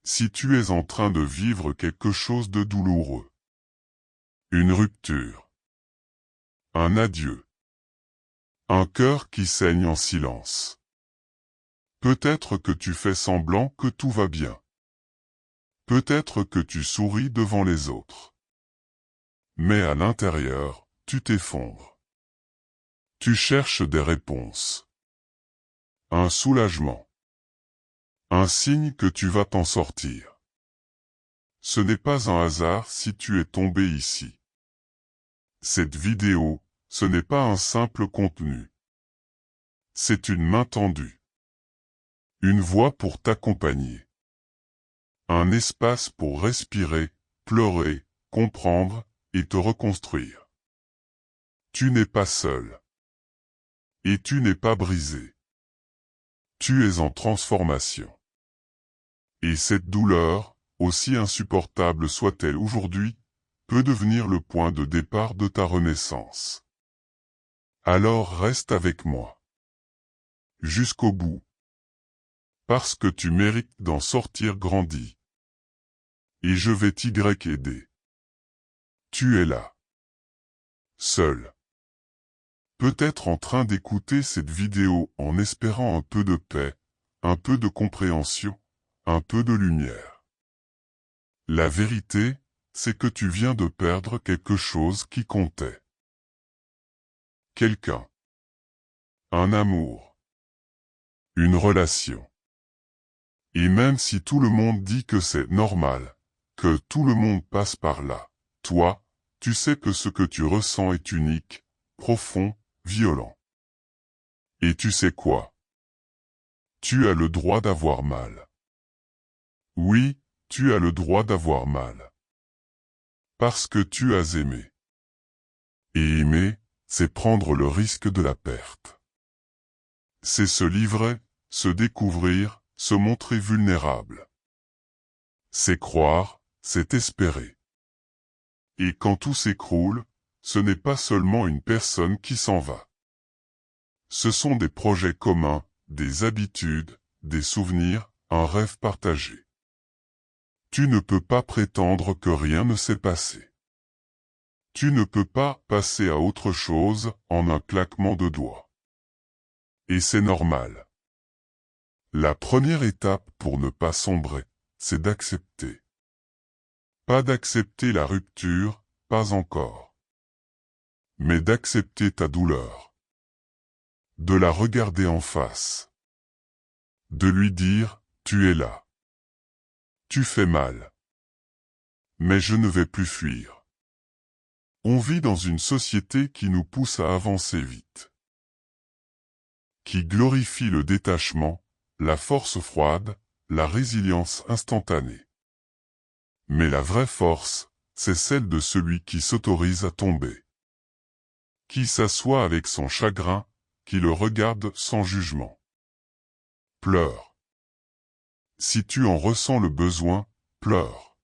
Si tu es en train de vivre quelque chose de douloureux, une rupture, un adieu, un cœur qui saigne en silence, peut-être que tu fais semblant que tout va bien. Peut-être que tu souris devant les autres. Mais à l'intérieur, tu t'effondres. Tu cherches des réponses. Un soulagement. Un signe que tu vas t'en sortir. Ce n'est pas un hasard si tu es tombé ici. Cette vidéo, ce n'est pas un simple contenu. C'est une main tendue. Une voix pour t'accompagner. Un espace pour respirer, pleurer, comprendre et te reconstruire. Tu n'es pas seul. Et tu n'es pas brisé. Tu es en transformation. Et cette douleur, aussi insupportable soit-elle aujourd'hui, peut devenir le point de départ de ta renaissance. Alors reste avec moi. Jusqu'au bout. Parce que tu mérites d'en sortir grandi. Et je vais t'aider. Tu es là. Seul. Peut-être en train d'écouter cette vidéo en espérant un peu de paix, un peu de compréhension, un peu de lumière. La vérité, c'est que tu viens de perdre quelque chose qui comptait. Quelqu'un. Un amour. Une relation. Et même si tout le monde dit que c'est normal, que tout le monde passe par là, toi, tu sais que ce que tu ressens est unique, profond, violent. Et tu sais quoi? Tu as le droit d'avoir mal. Oui, tu as le droit d'avoir mal. Parce que tu as aimé. Et aimer, c'est prendre le risque de la perte. C'est se livrer, se découvrir, se montrer vulnérable. C'est croire, c'est espérer. Et quand tout s'écroule, ce n'est pas seulement une personne qui s'en va. Ce sont des projets communs, des habitudes, des souvenirs, un rêve partagé. Tu ne peux pas prétendre que rien ne s'est passé. Tu ne peux pas passer à autre chose en un claquement de doigts. Et c'est normal. La première étape pour ne pas sombrer, c'est d'accepter. Pas d'accepter la rupture, pas encore. Mais d'accepter ta douleur. De la regarder en face. De lui dire, tu es là. Tu fais mal. Mais je ne vais plus fuir. On vit dans une société qui nous pousse à avancer vite. Qui glorifie le détachement, la force froide, la résilience instantanée. Mais la vraie force, c'est celle de celui qui s'autorise à tomber. Qui s'assoit avec son chagrin, qui le regarde sans jugement. Pleure. Si tu en ressens le besoin, pleure.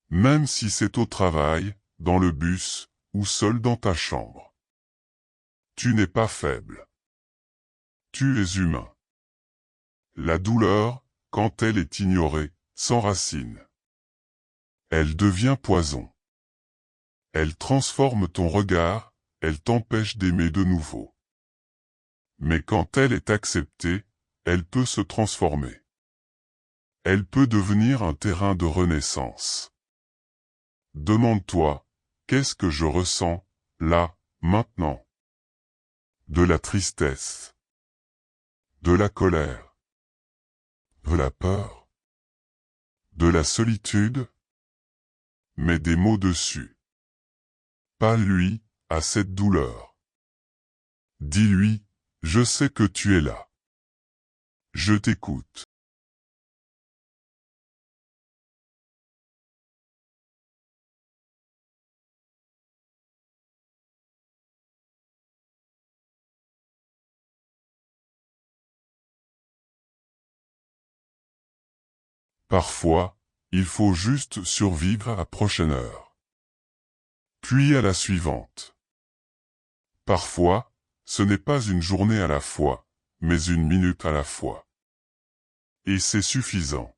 Même si c'est au travail, dans le bus, ou seul dans ta chambre. Tu n'es pas faible. Tu es humain. La douleur, quand elle est ignorée, s'enracine. Elle devient poison. Elle transforme ton regard, elle t'empêche d'aimer de nouveau. Mais quand elle est acceptée, elle peut se transformer. Elle peut devenir un terrain de renaissance. Demande-toi, qu'est-ce que je ressens, là, maintenant? De la tristesse. De la colère. De la peur. De la solitude. Mets des mots dessus. Pas lui, à cette douleur. Dis-lui, je sais que tu es là. Je t'écoute. Parfois, il faut juste survivre à la prochaine heure. Puis à la suivante. Parfois, ce n'est pas une journée à la fois, mais une minute à la fois. Et c'est suffisant.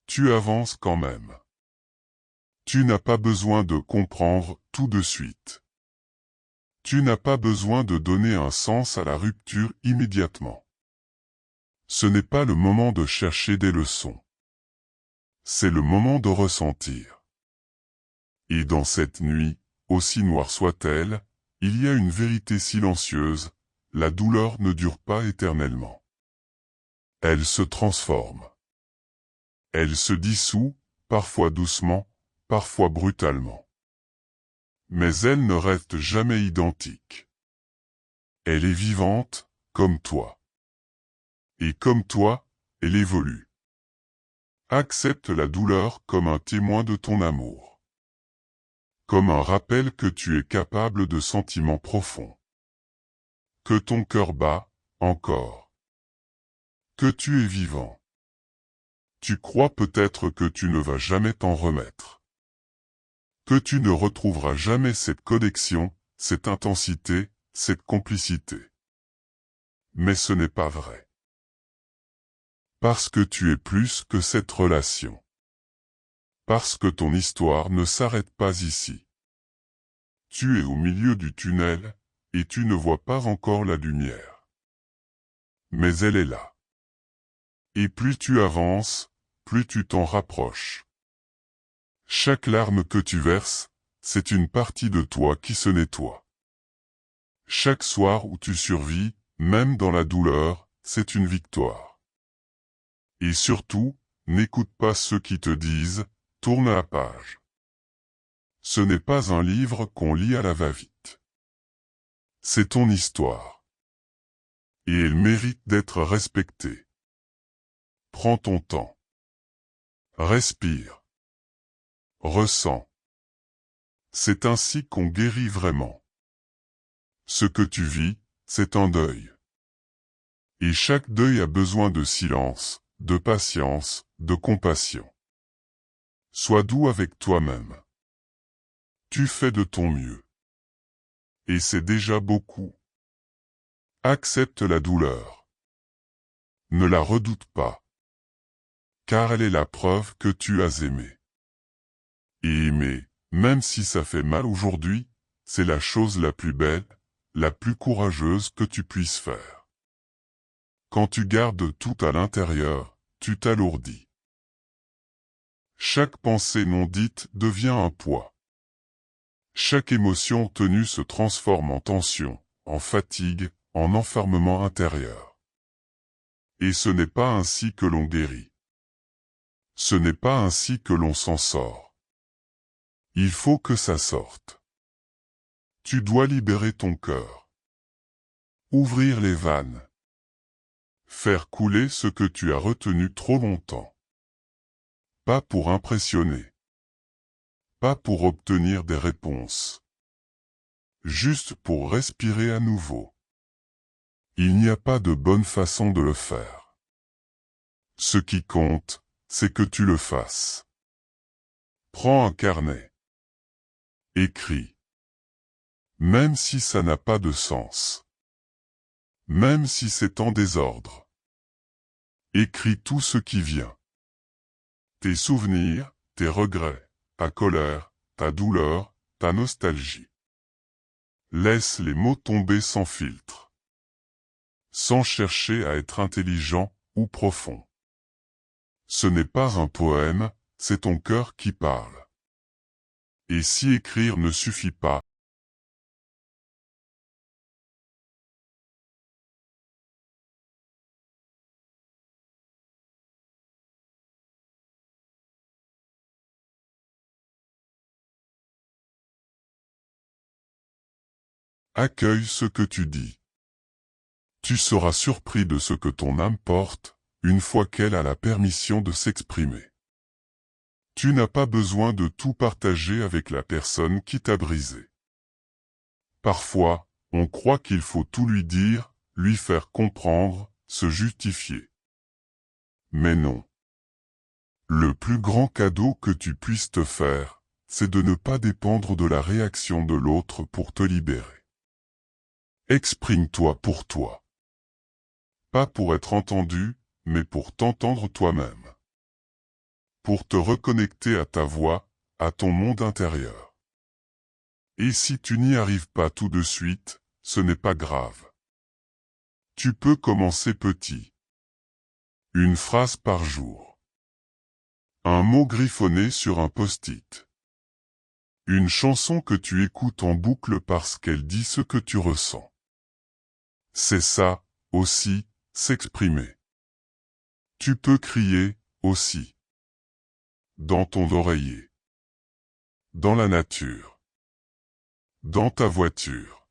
tu avances quand même. Tu n'as pas besoin de comprendre tout de suite. Tu n'as pas besoin de donner un sens à la rupture immédiatement. Ce n'est pas le moment de chercher des leçons. C'est le moment de ressentir. Et dans cette nuit, aussi noire soit-elle, il y a une vérité silencieuse, la douleur ne dure pas éternellement. Elle se transforme. Elle se dissout, parfois doucement, parfois brutalement. Mais elle ne reste jamais identique. Elle est vivante, comme toi. Et comme toi, elle évolue. Accepte la douleur comme un témoin de ton amour. Comme un rappel que tu es capable de sentiments profonds. Que ton cœur bat, encore. Que tu es vivant. Tu crois peut-être que tu ne vas jamais t'en remettre. Que tu ne retrouveras jamais cette connexion, cette intensité, cette complicité. Mais ce n'est pas vrai. Parce que tu es plus que cette relation. Parce que ton histoire ne s'arrête pas ici. Tu es au milieu du tunnel, et tu ne vois pas encore la lumière. Mais elle est là. Et plus tu avances, plus tu t'en rapproches. Chaque larme que tu verses, c'est une partie de toi qui se nettoie. Chaque soir où tu survis, même dans la douleur, c'est une victoire. Et surtout, n'écoute pas ceux qui te disent « tourne la page ». Ce n'est pas un livre qu'on lit à la va-vite. C'est ton histoire. Et elle mérite d'être respectée. Prends ton temps. Respire. Ressens. C'est ainsi qu'on guérit vraiment. Ce que tu vis, c'est un deuil. Et chaque deuil a besoin de silence, de patience, de compassion. Sois doux avec toi-même. Tu fais de ton mieux. Et c'est déjà beaucoup. Accepte la douleur. Ne la redoute pas. Car elle est la preuve que tu as aimé. Et aimer, même si ça fait mal aujourd'hui, c'est la chose la plus belle, la plus courageuse que tu puisses faire. Quand tu gardes tout à l'intérieur, tu t'alourdis. Chaque pensée non dite devient un poids. Chaque émotion tenue se transforme en tension, en fatigue, en enfermement intérieur. Et ce n'est pas ainsi que l'on guérit. Ce n'est pas ainsi que l'on s'en sort. Il faut que ça sorte. Tu dois libérer ton cœur. Ouvrir les vannes. Faire couler ce que tu as retenu trop longtemps. Pas pour impressionner. Pas pour obtenir des réponses. Juste pour respirer à nouveau. Il n'y a pas de bonne façon de le faire. Ce qui compte, c'est que tu le fasses. Prends un carnet. Écris. Même si ça n'a pas de sens. Même si c'est en désordre. Écris tout ce qui vient. Tes souvenirs, tes regrets, ta colère, ta douleur, ta nostalgie. Laisse les mots tomber sans filtre. Sans chercher à être intelligent ou profond. Ce n'est pas un poème, c'est ton cœur qui parle. Et si écrire ne suffit pas, accueille ce que tu dis. Tu seras surpris de ce que ton âme porte, une fois qu'elle a la permission de s'exprimer. Tu n'as pas besoin de tout partager avec la personne qui t'a brisé. Parfois, on croit qu'il faut tout lui dire, lui faire comprendre, se justifier. Mais non. Le plus grand cadeau que tu puisses te faire, c'est de ne pas dépendre de la réaction de l'autre pour te libérer. Exprime-toi pour toi. Pas pour être entendu, mais pour t'entendre toi-même. pour te reconnecter à ta voix, à ton monde intérieur. Et si tu n'y arrives pas tout de suite, ce n'est pas grave. Tu peux commencer petit. Une phrase par jour. Un mot griffonné sur un post-it. Une chanson que tu écoutes en boucle parce qu'elle dit ce que tu ressens. C'est ça, aussi, s'exprimer. Tu peux crier, aussi. Dans ton oreiller. Dans la nature. Dans ta voiture.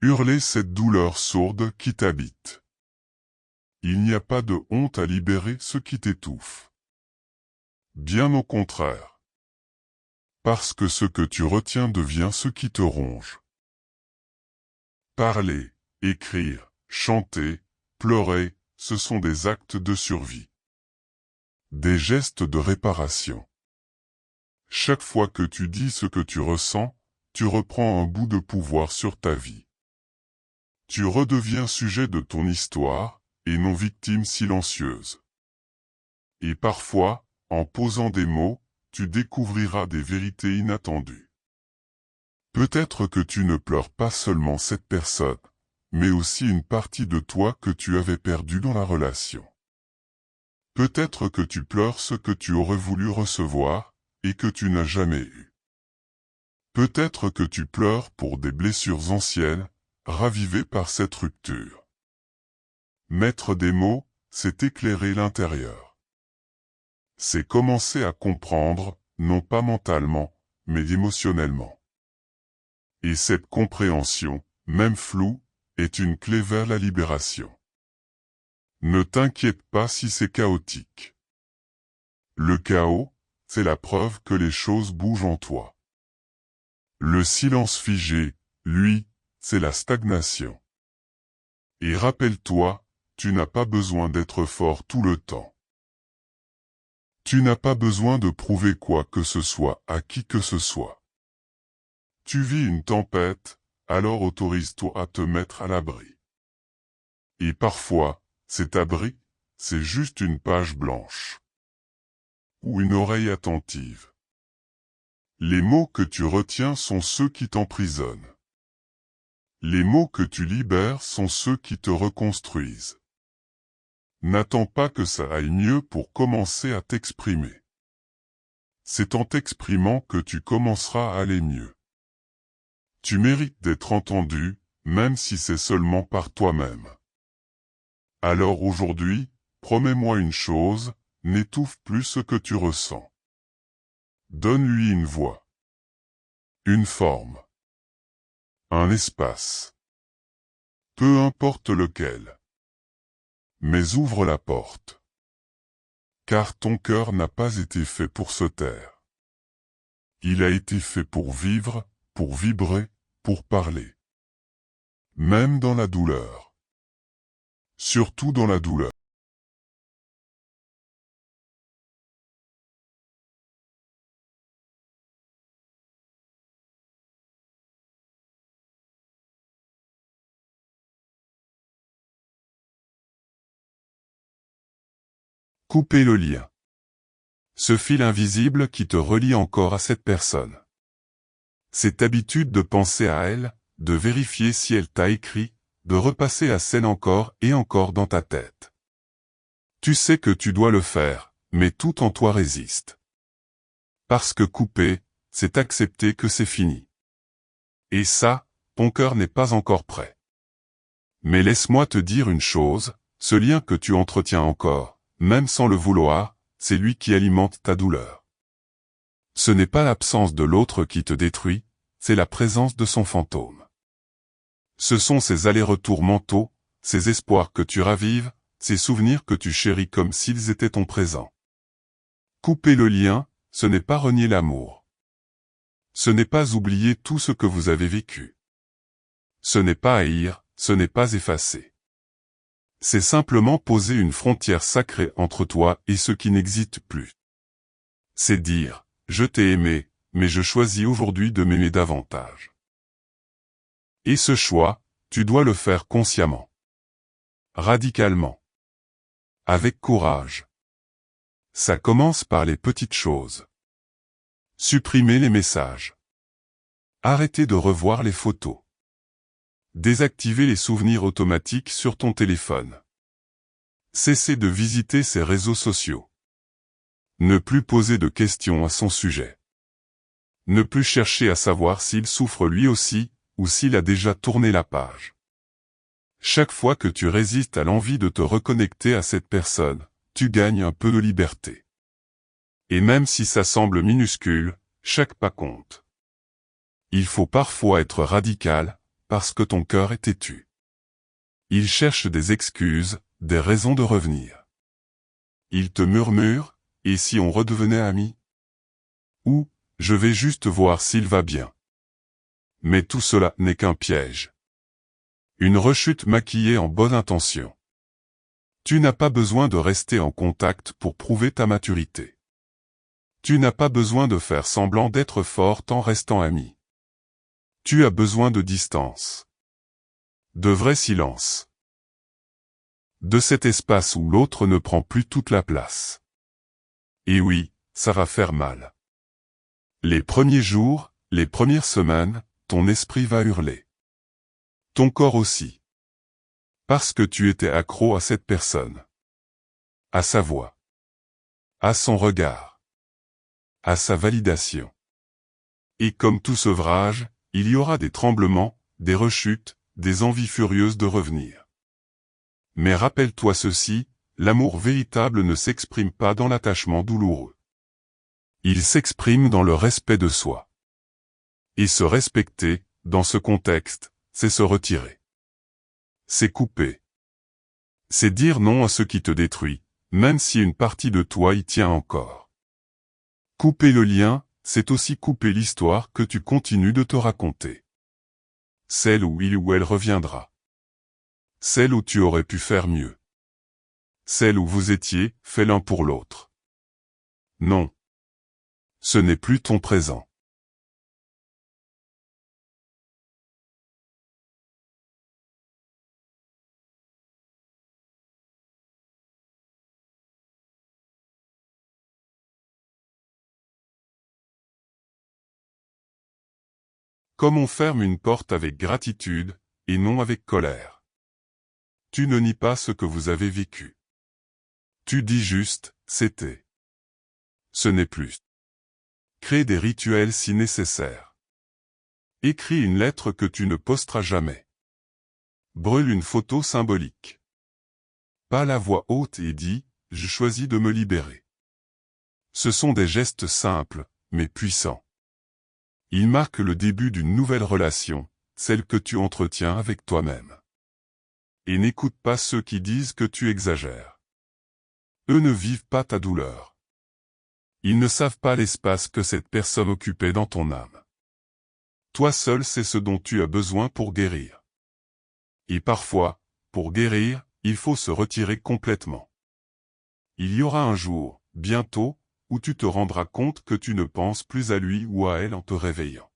Hurler cette douleur sourde qui t'habite. Il n'y a pas de honte à libérer ce qui t'étouffe. Bien au contraire. Parce que ce que tu retiens devient ce qui te ronge. Parler, écrire, chanter, pleurer, ce sont des actes de survie. Des gestes de réparation. Chaque fois que tu dis ce que tu ressens, tu reprends un bout de pouvoir sur ta vie. Tu redeviens sujet de ton histoire, et non victime silencieuse. Et parfois, en posant des mots, tu découvriras des vérités inattendues. Peut-être que tu ne pleures pas seulement cette personne, mais aussi une partie de toi que tu avais perdue dans la relation. Peut-être que tu pleures ce que tu aurais voulu recevoir, et que tu n'as jamais eu. Peut-être que tu pleures pour des blessures anciennes, ravivées par cette rupture. Mettre des mots, c'est éclairer l'intérieur. C'est commencer à comprendre, non pas mentalement, mais émotionnellement. Et cette compréhension, même floue, est une clé vers la libération. Ne t'inquiète pas si c'est chaotique. Le chaos, c'est la preuve que les choses bougent en toi. Le silence figé, lui, c'est la stagnation. Et rappelle-toi, tu n'as pas besoin d'être fort tout le temps. Tu n'as pas besoin de prouver quoi que ce soit à qui que ce soit. Tu vis une tempête, alors autorise-toi à te mettre à l'abri. Et parfois, cet abri, c'est juste une page blanche. Ou une oreille attentive. Les mots que tu retiens sont ceux qui t'emprisonnent. Les mots que tu libères sont ceux qui te reconstruisent. N'attends pas que ça aille mieux pour commencer à t'exprimer. C'est en t'exprimant que tu commenceras à aller mieux. Tu mérites d'être entendu, même si c'est seulement par toi-même. Alors aujourd'hui, promets-moi une chose, n'étouffe plus ce que tu ressens. Donne-lui une voix. Une forme. Un espace. Peu importe lequel. Mais ouvre la porte. Car ton cœur n'a pas été fait pour se taire. Il a été fait pour vivre, pour vibrer, pour parler. Même dans la douleur. Surtout dans la douleur. Couper le lien. Ce fil invisible qui te relie encore à cette personne. Cette habitude de penser à elle, de vérifier si elle t'a écrit, de repasser la scène encore et encore dans ta tête. Tu sais que tu dois le faire, mais tout en toi résiste. Parce que couper, c'est accepter que c'est fini. Et ça, ton cœur n'est pas encore prêt. Mais laisse-moi te dire une chose, ce lien que tu entretiens encore, même sans le vouloir, c'est lui qui alimente ta douleur. Ce n'est pas l'absence de l'autre qui te détruit, c'est la présence de son fantôme. Ce sont ces allers-retours mentaux, ces espoirs que tu ravives, ces souvenirs que tu chéris comme s'ils étaient ton présent. Couper le lien, ce n'est pas renier l'amour. Ce n'est pas oublier tout ce que vous avez vécu. Ce n'est pas haïr, ce n'est pas effacer. C'est simplement poser une frontière sacrée entre toi et ce qui n'existe plus. C'est dire, je t'ai aimé, mais je choisis aujourd'hui de m'aimer davantage. Et ce choix, tu dois le faire consciemment. Radicalement. Avec courage. Ça commence par les petites choses. Supprimer les messages. Arrêter de revoir les photos. Désactiver les souvenirs automatiques sur ton téléphone. Cesser de visiter ses réseaux sociaux. Ne plus poser de questions à son sujet. Ne plus chercher à savoir s'il souffre lui aussi, ou s'il a déjà tourné la page. Chaque fois que tu résistes à l'envie de te reconnecter à cette personne, tu gagnes un peu de liberté. Et même si ça semble minuscule, chaque pas compte. Il faut parfois être radical, parce que ton cœur est têtu. Il cherche des excuses, des raisons de revenir. Il te murmure, et si on redevenait amis? Ou, je vais juste voir s'il va bien. Mais tout cela n'est qu'un piège. Une rechute maquillée en bonne intention. Tu n'as pas besoin de rester en contact pour prouver ta maturité. Tu n'as pas besoin de faire semblant d'être forte en restant ami. Tu as besoin de distance. De vrai silence. De cet espace où l'autre ne prend plus toute la place. Et oui, ça va faire mal. Les premiers jours, les premières semaines, ton esprit va hurler. Ton corps aussi. Parce que tu étais accro à cette personne. À sa voix. À son regard. À sa validation. Et comme tout sevrage, il y aura des tremblements, des rechutes, des envies furieuses de revenir. Mais rappelle-toi ceci, l'amour véritable ne s'exprime pas dans l'attachement douloureux. Il s'exprime dans le respect de soi. Et se respecter, dans ce contexte, c'est se retirer. C'est couper. C'est dire non à ce qui te détruit, même si une partie de toi y tient encore. Couper le lien, c'est aussi couper l'histoire que tu continues de te raconter. Celle où il ou elle reviendra. Celle où tu aurais pu faire mieux. Celle où vous étiez, fait l'un pour l'autre. Non. Ce n'est plus ton présent. Comme on ferme une porte avec gratitude, et non avec colère. Tu ne nies pas ce que vous avez vécu. Tu dis juste, c'était. Ce n'est plus. Crée des rituels si nécessaire. Écris une lettre que tu ne posteras jamais. Brûle une photo symbolique. Pas la voix haute et dis, je choisis de me libérer. Ce sont des gestes simples, mais puissants. Ils marquent le début d'une nouvelle relation, celle que tu entretiens avec toi-même. Et n'écoute pas ceux qui disent que tu exagères. Eux ne vivent pas ta douleur. Ils ne savent pas l'espace que cette personne occupait dans ton âme. Toi seul sais ce dont tu as besoin pour guérir. Et parfois, pour guérir, il faut se retirer complètement. Il y aura un jour, bientôt, où tu te rendras compte que tu ne penses plus à lui ou à elle en te réveillant.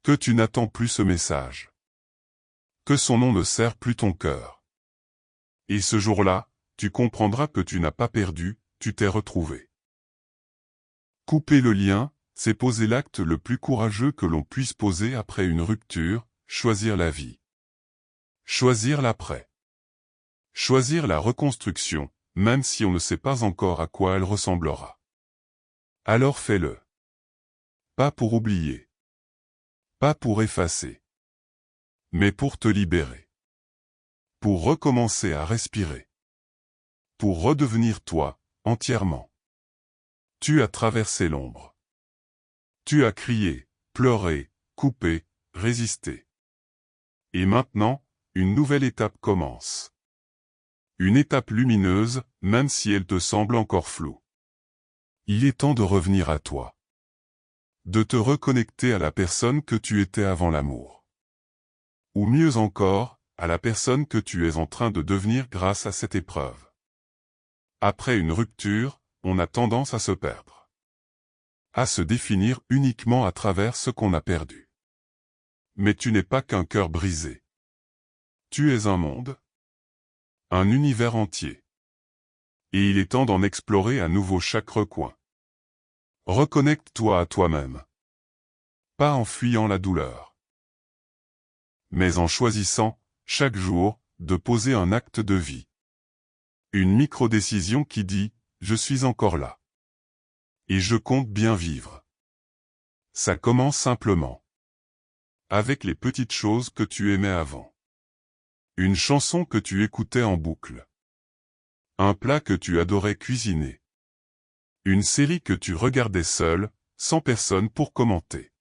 Que tu n'attends plus ce message. Que son nom ne serre plus ton cœur. Et ce jour-là, tu comprendras que tu n'as pas perdu, tu t'es retrouvé. Couper le lien, c'est poser l'acte le plus courageux que l'on puisse poser après une rupture, choisir la vie. Choisir l'après. Choisir la reconstruction, même si on ne sait pas encore à quoi elle ressemblera. Alors fais-le. Pas pour oublier. Pas pour effacer. Mais pour te libérer. Pour recommencer à respirer. Pour redevenir toi, entièrement. Tu as traversé l'ombre. Tu as crié, pleuré, coupé, résisté. Et maintenant, une nouvelle étape commence. Une étape lumineuse, même si elle te semble encore floue. Il est temps de revenir à toi. De te reconnecter à la personne que tu étais avant l'amour. Ou mieux encore, à la personne que tu es en train de devenir grâce à cette épreuve. Après une rupture, on a tendance à se perdre. À se définir uniquement à travers ce qu'on a perdu. Mais tu n'es pas qu'un cœur brisé. Tu es un monde. Un univers entier. Et il est temps d'en explorer à nouveau chaque recoin. Reconnecte-toi à toi-même. Pas en fuyant la douleur, mais en choisissant, chaque jour, de poser un acte de vie. Une micro-décision qui dit « Je suis encore là. Et je compte bien vivre ». Ça commence simplement. Avec les petites choses que tu aimais avant. Une chanson que tu écoutais en boucle. Un plat que tu adorais cuisiner. Une série que tu regardais seul, sans personne pour commenter.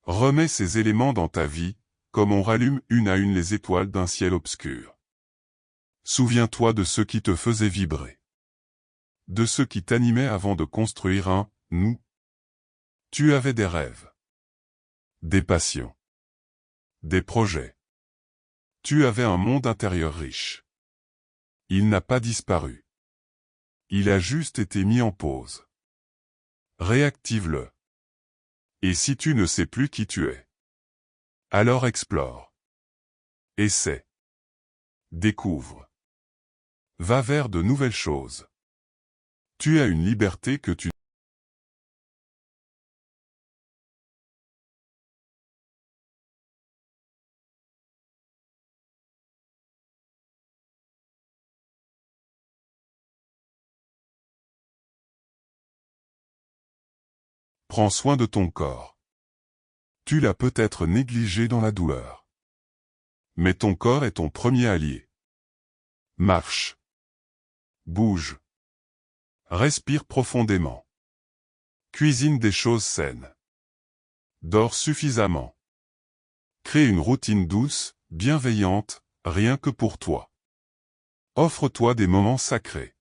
Remets ces éléments dans ta vie, comme on rallume une à une les étoiles d'un ciel obscur. Souviens-toi de ce qui te faisait vibrer. De ce qui t'animait avant de construire un « nous ». Tu avais des rêves. Des passions. Des projets. Tu avais un monde intérieur riche. Il n'a pas disparu. Il a juste été mis en pause. Réactive-le. Et si tu ne sais plus qui tu es, alors explore. Essaie. Découvre. Va vers de nouvelles choses. Tu as une liberté que tu prends soin de ton corps. Tu l'as peut-être négligé dans la douleur. Mais ton corps est ton premier allié. Marche. Bouge. Respire profondément. Cuisine des choses saines. Dors suffisamment. Crée une routine douce, bienveillante, rien que pour toi. Offre-toi des moments sacrés.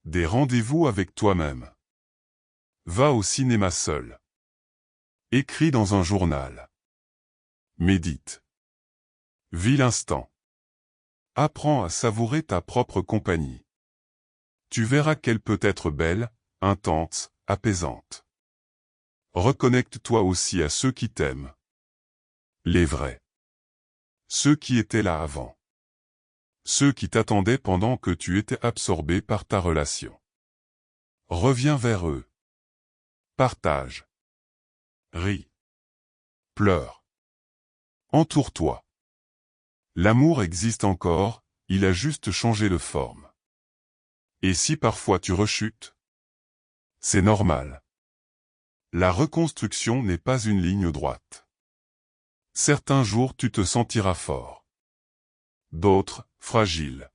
Des rendez-vous avec toi-même. Va au cinéma seul. Écris dans un journal. Médite. Vis l'instant. Apprends à savourer ta propre compagnie. Tu verras qu'elle peut être belle, intense, apaisante. Reconnecte-toi aussi à ceux qui t'aiment. Les vrais. Ceux qui étaient là avant. Ceux qui t'attendaient pendant que tu étais absorbé par ta relation. Reviens vers eux. Partage. Ris. Pleure. Entoure-toi. L'amour existe encore, il a juste changé de forme. Et si parfois tu rechutes? C'est normal. La reconstruction n'est pas une ligne droite. Certains jours tu te sentiras fort. D'autres, fragile.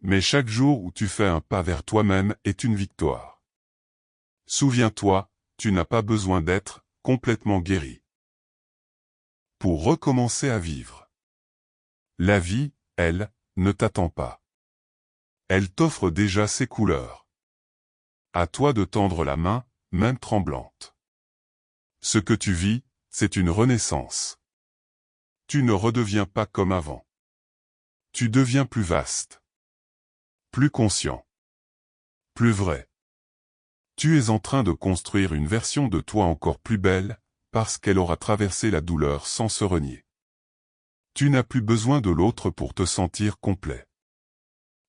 Mais chaque jour où tu fais un pas vers toi-même est une victoire. Souviens-toi, tu n'as pas besoin d'être complètement guéri pour recommencer à vivre. La vie, elle, ne t'attend pas. Elle t'offre déjà ses couleurs. À toi de tendre la main, même tremblante. Ce que tu vis, c'est une renaissance. Tu ne redeviens pas comme avant. Tu deviens plus vaste. Plus conscient. Plus vrai. Tu es en train de construire une version de toi encore plus belle, parce qu'elle aura traversé la douleur sans se renier. Tu n'as plus besoin de l'autre pour te sentir complet.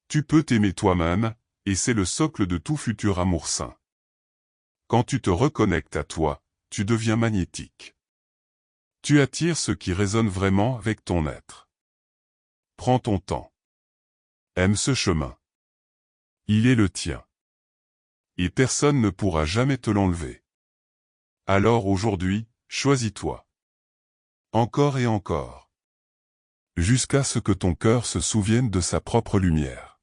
Tu peux t'aimer toi-même, et c'est le socle de tout futur amour sain. Quand tu te reconnectes à toi, tu deviens magnétique. Tu attires ce qui résonne vraiment avec ton être. Prends ton temps. Aime ce chemin. Il est le tien. Et personne ne pourra jamais te l'enlever. Alors aujourd'hui, choisis-toi. Encore et encore. Jusqu'à ce que ton cœur se souvienne de sa propre lumière.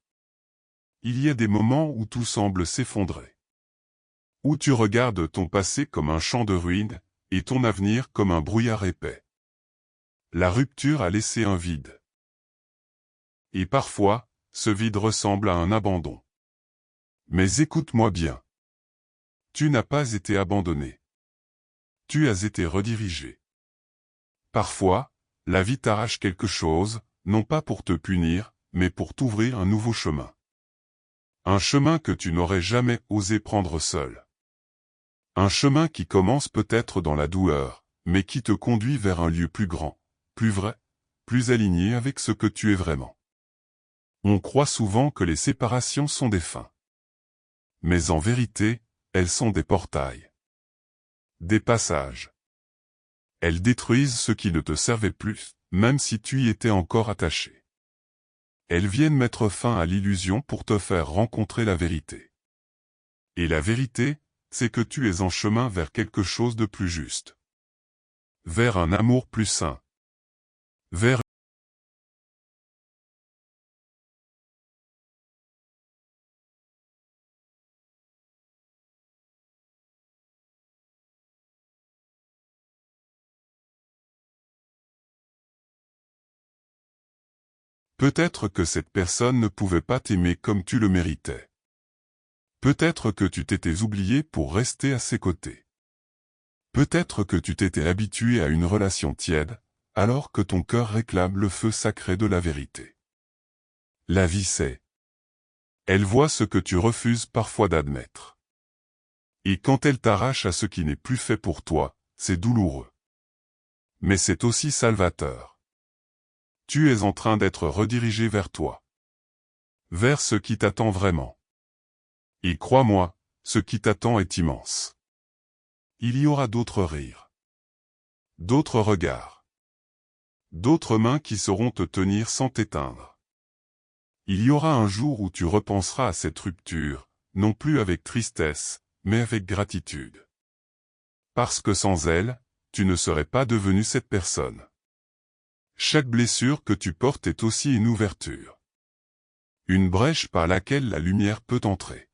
Il y a des moments où tout semble s'effondrer. Où tu regardes ton passé comme un champ de ruines, et ton avenir comme un brouillard épais. La rupture a laissé un vide. Et parfois, ce vide ressemble à un abandon. Mais écoute-moi bien. Tu n'as pas été abandonné. Tu as été redirigé. Parfois, la vie t'arrache quelque chose, non pas pour te punir, mais pour t'ouvrir un nouveau chemin. Un chemin que tu n'aurais jamais osé prendre seul. Un chemin qui commence peut-être dans la douleur, mais qui te conduit vers un lieu plus grand, plus vrai, plus aligné avec ce que tu es vraiment. On croit souvent que les séparations sont des fins. Mais en vérité, elles sont des portails. Des passages. Elles détruisent ce qui ne te servait plus, même si tu y étais encore attaché. Elles viennent mettre fin à l'illusion pour te faire rencontrer la vérité. Et la vérité, c'est que tu es en chemin vers quelque chose de plus juste. Vers un amour plus sain. Vers Peut-être que cette personne ne pouvait pas t'aimer comme tu le méritais. Peut-être que tu t'étais oublié pour rester à ses côtés. Peut-être que tu t'étais habitué à une relation tiède, alors que ton cœur réclame le feu sacré de la vérité. La vie sait. Elle voit ce que tu refuses parfois d'admettre. Et quand elle t'arrache à ce qui n'est plus fait pour toi, c'est douloureux. Mais c'est aussi salvateur. Tu es en train d'être redirigé vers toi. Vers ce qui t'attend vraiment. Et crois-moi, ce qui t'attend est immense. Il y aura d'autres rires. D'autres regards. D'autres mains qui sauront te tenir sans t'éteindre. Il y aura un jour où tu repenseras à cette rupture, non plus avec tristesse, mais avec gratitude. Parce que sans elle, tu ne serais pas devenu cette personne. Chaque blessure que tu portes est aussi une ouverture. Une brèche par laquelle la lumière peut entrer.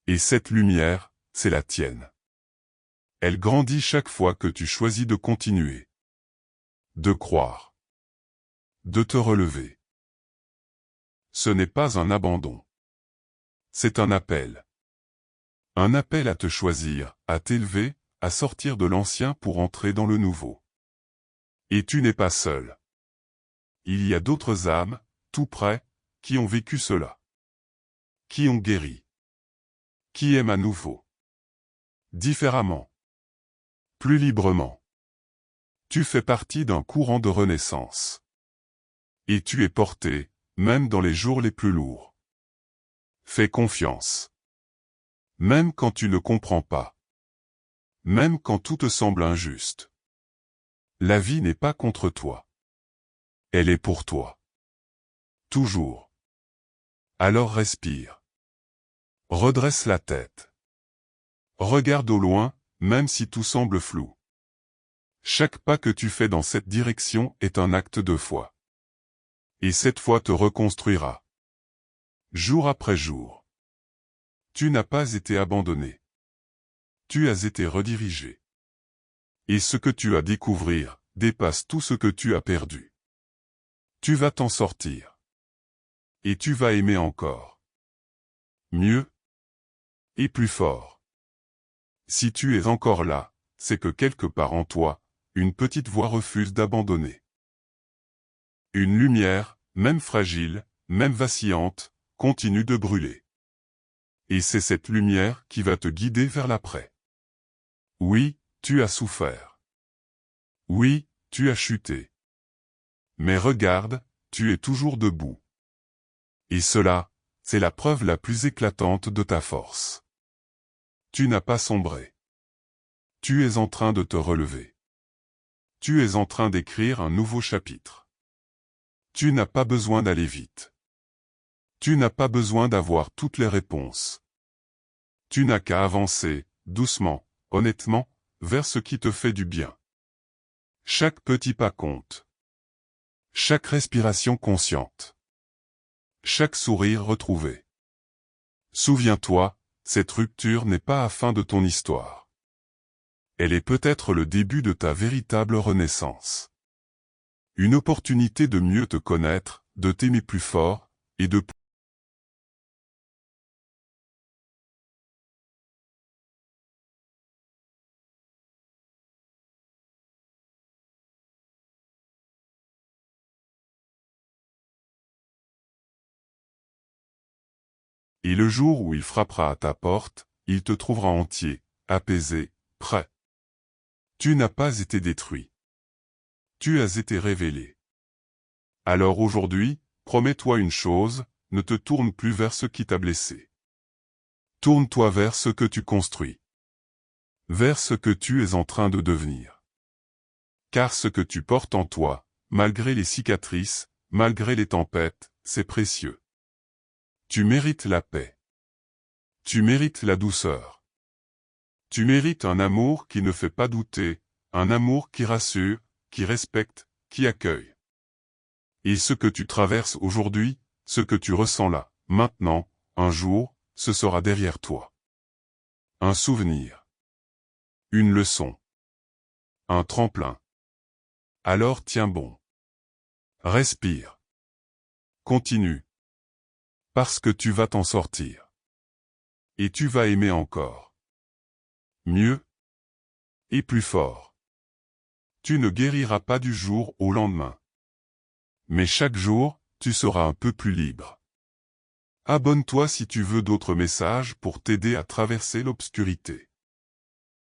Et cette lumière, c'est la tienne. Elle grandit chaque fois que tu choisis de continuer. De croire. De te relever. Ce n'est pas un abandon. C'est un appel. Un appel à te choisir, à t'élever, à sortir de l'ancien pour entrer dans le nouveau. Et tu n'es pas seul. Il y a d'autres âmes, tout près, qui ont vécu cela. Qui ont guéri. Qui aiment à nouveau. Différemment. Plus librement. Tu fais partie d'un courant de renaissance. Et tu es porté, même dans les jours les plus lourds. Fais confiance. Même quand tu ne comprends pas. Même quand tout te semble injuste. La vie n'est pas contre toi. Elle est pour toi. Toujours. Alors respire. Redresse la tête. Regarde au loin, même si tout semble flou. Chaque pas que tu fais dans cette direction est un acte de foi. Et cette foi te reconstruira. Jour après jour. Tu n'as pas été abandonné. Tu as été redirigé. Et ce que tu as à découvrir dépasse tout ce que tu as perdu. Tu vas t'en sortir. Et tu vas aimer encore. Mieux. Et plus fort. Si tu es encore là, c'est que quelque part en toi, une petite voix refuse d'abandonner. Une lumière, même fragile, même vacillante, continue de brûler. Et c'est cette lumière qui va te guider vers l'après. Oui, tu as souffert. Oui, tu as chuté. Mais regarde, tu es toujours debout. Et cela, c'est la preuve la plus éclatante de ta force. Tu n'as pas sombré. Tu es en train de te relever. Tu es en train d'écrire un nouveau chapitre. Tu n'as pas besoin d'aller vite. Tu n'as pas besoin d'avoir toutes les réponses. Tu n'as qu'à avancer, doucement, honnêtement, vers ce qui te fait du bien. Chaque petit pas compte. Chaque respiration consciente. Chaque sourire retrouvé. Souviens-toi, cette rupture n'est pas la fin de ton histoire. Elle est peut-être le début de ta véritable renaissance. Une opportunité de mieux te connaître, de t'aimer plus fort, et de... Et le jour où il frappera à ta porte, il te trouvera entier, apaisé, prêt. Tu n'as pas été détruit. Tu as été révélé. Alors aujourd'hui, promets-toi une chose, ne te tourne plus vers ce qui t'a blessé. Tourne-toi vers ce que tu construis. Vers ce que tu es en train de devenir. Car ce que tu portes en toi, malgré les cicatrices, malgré les tempêtes, c'est précieux. Tu mérites la paix. Tu mérites la douceur. Tu mérites un amour qui ne fait pas douter, un amour qui rassure, qui respecte, qui accueille. Et ce que tu traverses aujourd'hui, ce que tu ressens là, maintenant, un jour, ce sera derrière toi. Un souvenir. Une leçon. Un tremplin. Alors tiens bon. Respire. Continue. Parce que tu vas t'en sortir. Et tu vas aimer encore. Mieux. Et plus fort. Tu ne guériras pas du jour au lendemain. Mais chaque jour, tu seras un peu plus libre. Abonne-toi si tu veux d'autres messages pour t'aider à traverser l'obscurité.